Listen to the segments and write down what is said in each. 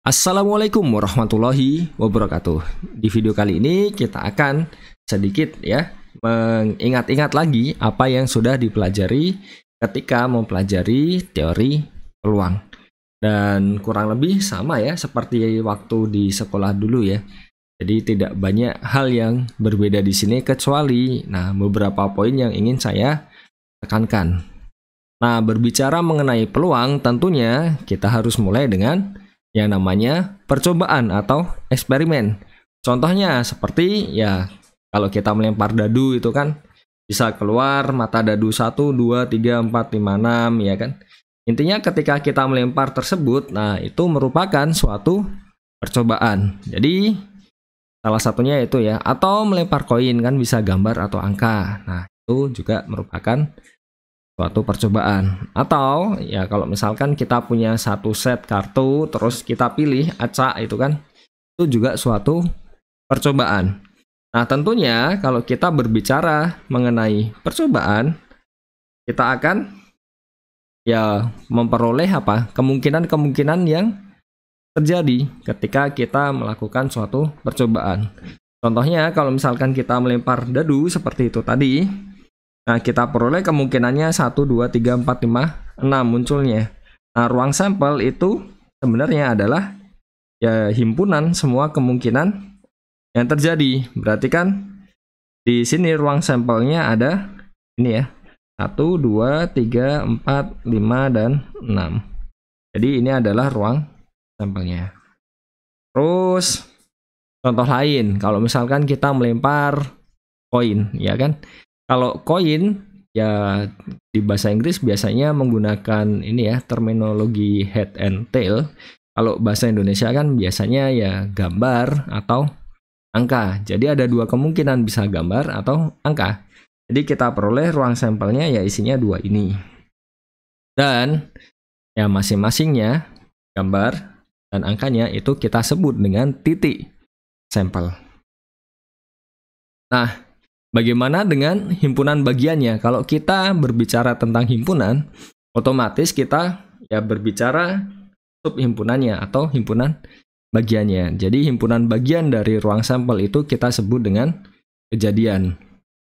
Assalamualaikum warahmatullahi wabarakatuh. Di video kali ini kita akan sedikit mengingat-ingat lagi apa yang sudah dipelajari ketika mempelajari teori peluang. Dan kurang lebih sama ya seperti waktu di sekolah dulu ya. Jadi tidak banyak hal yang berbeda di sini kecuali beberapa poin yang ingin saya tekankan. Nah, berbicara mengenai peluang tentunya kita harus mulai dengan yang namanya percobaan atau eksperimen. Contohnya seperti kalau kita melempar dadu itu kan bisa keluar mata dadu 1, 2, 3, 4, 5, 6 ya kan. Intinya ketika kita melempar tersebut, itu merupakan suatu percobaan. Jadi salah satunya itu ya, atau melempar koin kan bisa gambar atau angka. Nah, itu juga merupakan suatu percobaan. Atau ya kalau misalkan kita punya satu set kartu terus kita pilih acak itu kan, itu juga suatu percobaan. Nah, tentunya kalau kita berbicara mengenai percobaan, kita akan memperoleh kemungkinan-kemungkinan yang terjadi ketika kita melakukan suatu percobaan. Contohnya kalau misalkan kita melempar dadu seperti itu tadi, kita peroleh kemungkinannya 1, 2, 3, 4, 5, 6 munculnya. Nah, ruang sampel itu sebenarnya adalah himpunan semua kemungkinan yang terjadi. Berarti kan di sini ruang sampelnya ada ini ya. 1, 2, 3, 4, 5, dan 6. Jadi ini adalah ruang sampelnya. Terus contoh lain, kalau misalkan kita melempar koin, ya kan? Kalau koin di bahasa Inggris biasanya menggunakan ini ya terminologi head and tail. Kalau bahasa Indonesia kan biasanya gambar atau angka. Jadi ada dua kemungkinan, bisa gambar atau angka. Jadi kita peroleh ruang sampelnya isinya dua ini. Dan masing-masingnya gambar dan angkanya itu kita sebut dengan titik sampel. Nah, bagaimana dengan himpunan bagiannya? Kalau kita berbicara tentang himpunan, otomatis kita berbicara subhimpunannya atau himpunan bagiannya. Jadi himpunan bagian dari ruang sampel itu kita sebut dengan kejadian.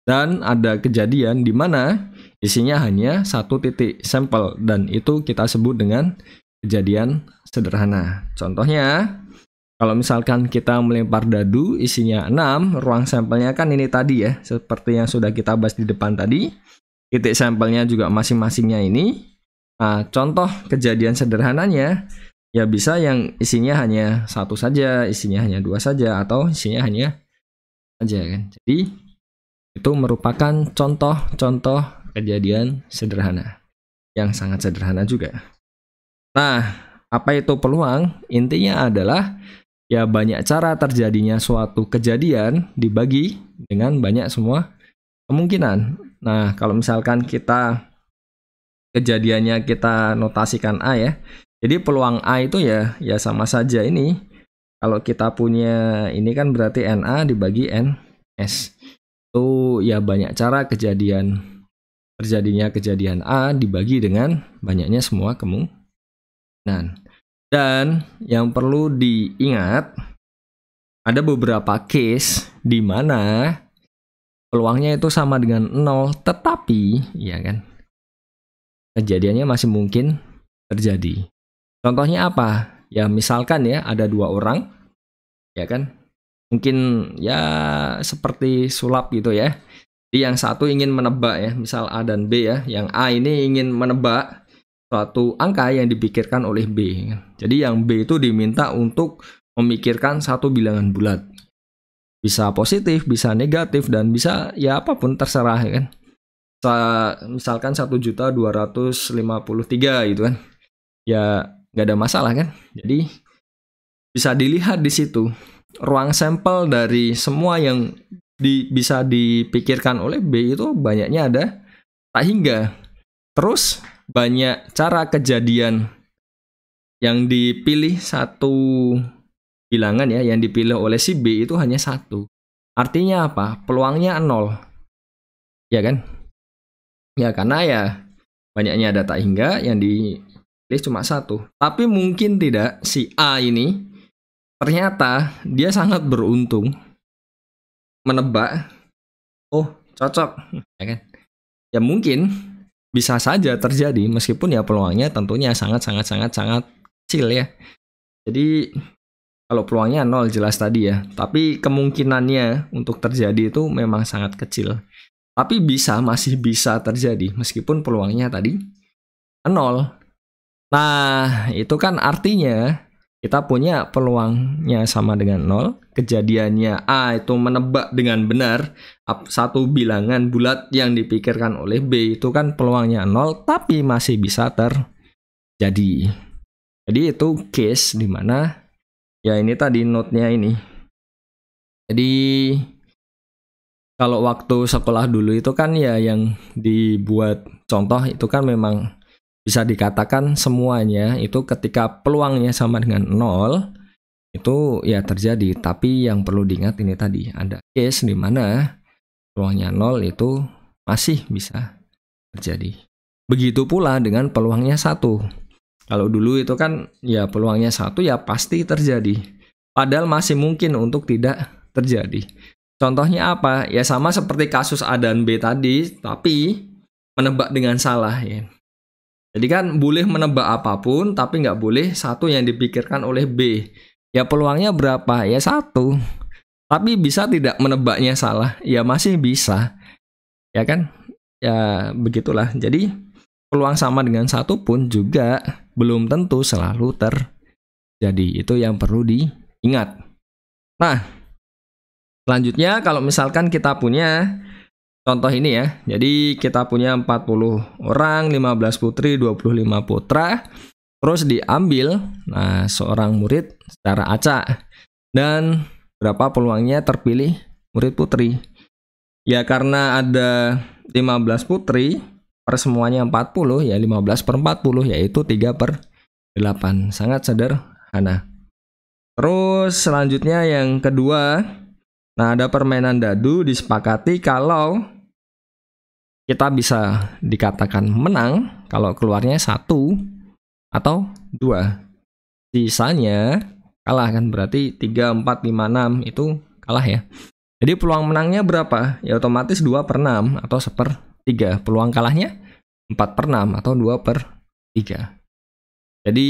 Dan ada kejadian di mana isinya hanya satu titik sampel dan itu kita sebut dengan kejadian sederhana. Contohnya, kalau misalkan kita melempar dadu isinya 6, ruang sampelnya kan ini tadi ya, seperti yang sudah kita bahas di depan tadi. Titik sampelnya juga masing-masingnya ini. Nah, contoh kejadian sederhananya bisa yang isinya hanya satu saja, isinya hanya dua saja, atau isinya hanya saja kan. Jadi itu merupakan contoh-contoh kejadian sederhana yang sangat sederhana juga. Nah, apa itu peluang? Intinya adalah banyak cara terjadinya suatu kejadian dibagi dengan banyak semua kemungkinan. Nah, kalau misalkan kejadiannya kita notasikan A ya. Jadi peluang A itu sama saja ini. Kalau kita punya ini kan berarti NA dibagi NS. Itu banyak cara terjadinya kejadian A dibagi dengan banyaknya semua kemungkinan. Dan yang perlu diingat, ada beberapa case di mana peluangnya itu sama dengan 0, tetapi kejadiannya masih mungkin terjadi. Contohnya apa? Misalkan ada dua orang, mungkin seperti sulap gitu ya. Jadi yang satu ingin menebak misal A dan B ya. Yang A ini ingin menebak suatu angka yang dipikirkan oleh B. Jadi yang B itu diminta untuk memikirkan satu bilangan bulat. Bisa positif, bisa negatif, dan bisa apapun terserah kan. Misalkan 1.253 gitu kan. Nggak ada masalah kan. Jadi bisa dilihat di situ ruang sampel dari semua yang bisa dipikirkan oleh B itu banyaknya ada tak hingga. Terus banyak cara kejadian yang dipilih satu bilangan yang dipilih oleh si B itu hanya satu. Artinya apa? Peluangnya 0. Ya kan? Karena banyaknya ada tak hingga yang pilih cuma satu. Tapi mungkin tidak, si A ini ternyata dia sangat beruntung menebak, oh cocok, ya kan? Ya mungkin bisa saja terjadi, meskipun ya peluangnya tentunya sangat kecil ya. Jadi kalau peluangnya 0 jelas tadi ya, tapi kemungkinannya untuk terjadi itu memang sangat kecil. Tapi masih bisa terjadi meskipun peluangnya tadi 0. Nah, itu kan artinya kita punya peluangnya sama dengan 0. Kejadiannya A itu menebak dengan benar satu bilangan bulat yang dipikirkan oleh B, itu kan peluangnya 0 tapi masih bisa terjadi. Jadi itu case dimana ya ini tadi note-nya ini. Jadi kalau waktu sekolah dulu itu kan ya yang dibuat contoh itu kan memang bisa dikatakan semuanya itu ketika peluangnya sama dengan 0 itu ya terjadi. Tapi yang perlu diingat ini tadi, ada case di mana peluangnya 0 itu masih bisa terjadi. Begitu pula dengan peluangnya 1. Kalau dulu itu kan ya peluangnya 1 ya pasti terjadi. Padahal masih mungkin untuk tidak terjadi. Contohnya apa? Ya sama seperti kasus A dan B tadi, tapi menebak dengan salah ya. Jadi kan boleh menebak apapun, tapi nggak boleh satu yang dipikirkan oleh B. Ya peluangnya berapa? Ya 1. Tapi bisa tidak menebaknya salah? Ya masih bisa. Ya kan? Ya begitulah. Jadi peluang sama dengan 1 pun juga belum tentu selalu terjadi. Itu yang perlu diingat. Nah, selanjutnya kalau misalkan kita punya contoh ini ya, jadi kita punya 40 orang, 15 putri, 25 putra, terus diambil seorang murid secara acak, dan berapa peluangnya terpilih murid putri. Ya karena ada 15 putri, per semuanya 40, ya 15 per 40, yaitu 3/8. Sangat sederhana. Terus selanjutnya yang kedua, ada permainan dadu disepakati kalau kita bisa dikatakan menang kalau keluarnya 1 atau 2. Sisanya kalah kan, berarti 3, 4, 5, 6 itu kalah ya. Jadi peluang menangnya berapa? Ya otomatis 2/6 atau 1/3. Peluang kalahnya 4/6 atau 2/3. Jadi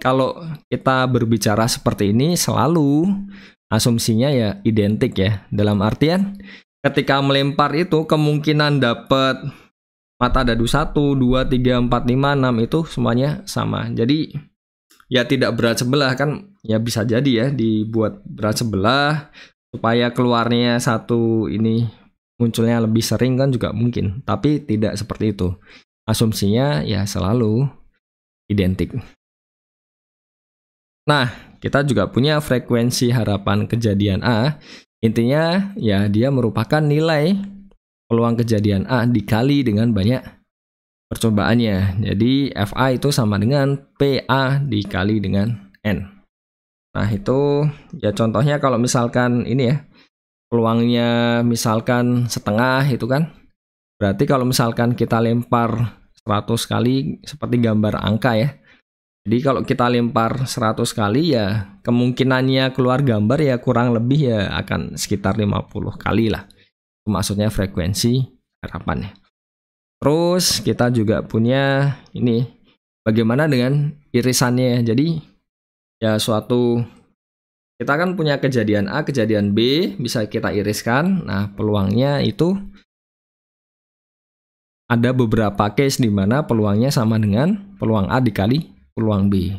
kalau kita berbicara seperti ini selalu asumsinya ya identik ya. Dalam artian ketika melempar itu kemungkinan dapat mata dadu 1, 2, 3, 4, 5, 6 itu semuanya sama. Jadi ya tidak berat sebelah kan, ya bisa jadi ya dibuat berat sebelah supaya keluarnya 1 ini munculnya lebih sering kan juga mungkin. Tapi tidak seperti itu. Asumsinya ya selalu identik. Nah, kita juga punya frekuensi harapan kejadian A. Intinya ya dia merupakan nilai peluang kejadian A dikali dengan banyak percobaannya. Jadi FA itu sama dengan PA dikali dengan N. Nah itu ya contohnya kalau misalkan ini ya, peluangnya misalkan setengah itu kan. Berarti kalau misalkan kita lempar 100 kali seperti gambar angka ya. Jadi kalau kita lempar 100 kali ya kemungkinannya keluar gambar ya kurang lebih ya akan sekitar 50 kali lah. Itu maksudnya frekuensi harapannya. Terus kita juga punya ini bagaimana dengan irisannya. Jadi ya kita kan punya kejadian A, kejadian B bisa kita iriskan. Nah, peluangnya itu ada beberapa case di mana peluangnya sama dengan peluang A dikali peluang B.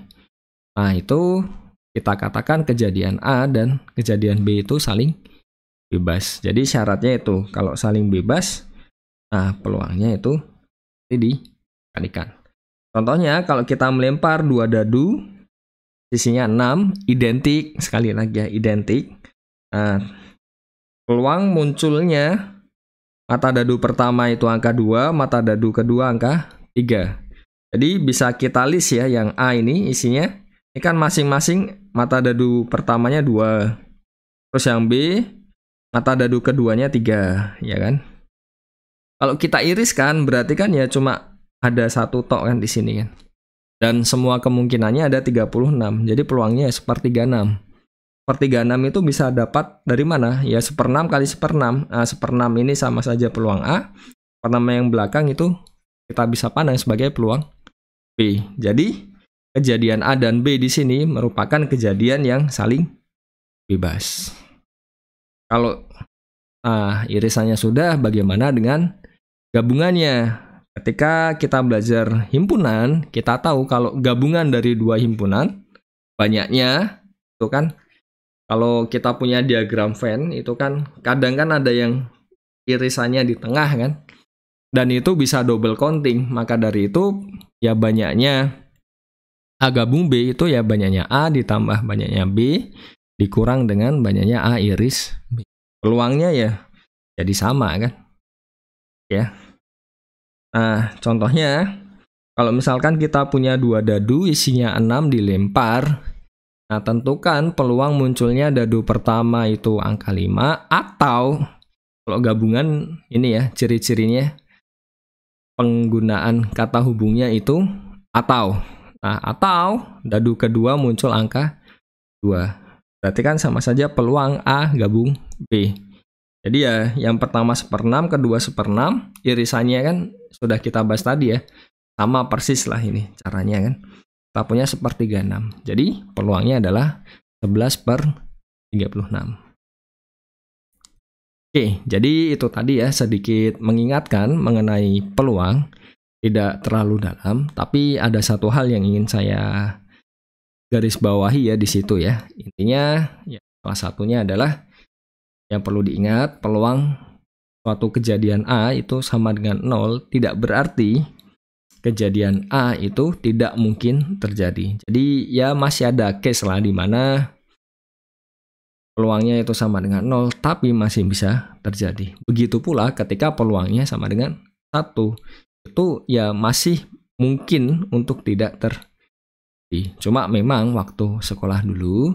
Nah, itu kita katakan kejadian A dan kejadian B itu saling bebas. Jadi syaratnya itu kalau saling bebas, peluangnya itu dikalikan. Contohnya kalau kita melempar 2 dadu, sisinya 6, identik, sekali lagi ya, identik. Nah, peluang munculnya mata dadu pertama itu angka 2, mata dadu kedua angka 3. Jadi bisa kita list ya, yang A ini isinya, ini kan masing-masing mata dadu pertamanya 2. Terus yang B, mata dadu keduanya 3, ya kan? Kalau kita iriskan berarti kan ya cuma ada 1 tok kan di sini kan. Dan semua kemungkinannya ada 36. Jadi peluangnya sepertiga 6. Sepertiga 6 itu bisa dapat dari mana? Ya 1/6 kali 1/6. Nah, 1/6 ini sama saja peluang A. 1/6 yang belakang itu kita bisa pandang sebagai peluang B. Jadi kejadian A dan B di sini merupakan kejadian yang saling bebas. Kalau irisannya sudah, bagaimana dengan gabungannya? Ketika kita belajar himpunan, kita tahu kalau gabungan dari dua himpunan, banyaknya itu kan, kalau kita punya diagram Venn itu kan kadang kan ada yang irisannya di tengah kan, dan itu bisa double counting. Maka dari itu ya banyaknya A gabung B itu ya banyaknya A ditambah banyaknya B dikurang dengan banyaknya A iris B. Peluangnya ya jadi sama kan ya. Nah, contohnya, kalau misalkan kita punya 2 dadu isinya 6 dilempar, nah tentukan peluang munculnya dadu pertama itu angka 5, atau kalau gabungan ini ya, ciri-cirinya penggunaan kata hubungnya itu atau. Nah, atau dadu kedua muncul angka 2. Berarti kan sama saja peluang A gabung B. Jadi ya, yang pertama 1/6, kedua 1/6, irisannya kan sudah kita bahas tadi ya. Sama persis lah ini caranya kan. Kita punya 1/36. Jadi peluangnya adalah 11/36. Oke, jadi itu tadi ya sedikit mengingatkan mengenai peluang. Tidak terlalu dalam, tapi ada satu hal yang ingin saya garis bawahi ya di situ ya. Intinya ya salah satunya adalah yang perlu diingat, peluang suatu kejadian A itu sama dengan 0 tidak berarti kejadian A itu tidak mungkin terjadi. Jadi ya masih ada case lah di mana peluangnya itu sama dengan 0 tapi masih bisa terjadi. Begitu pula ketika peluangnya sama dengan 1. Itu ya masih mungkin untuk tidak terjadi. Cuma memang waktu sekolah dulu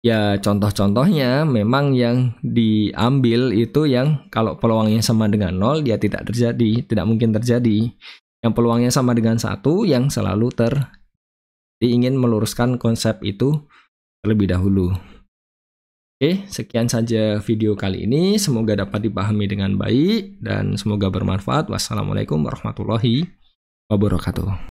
ya contoh-contohnya memang yang diambil itu yang kalau peluangnya sama dengan 0 dia tidak terjadi, tidak mungkin terjadi. Yang peluangnya sama dengan 1 yang selalu terjadi. Ingin meluruskan konsep itu terlebih dahulu. Oke, sekian saja video kali ini. Semoga dapat dipahami dengan baik dan semoga bermanfaat. Wassalamualaikum warahmatullahi wabarakatuh.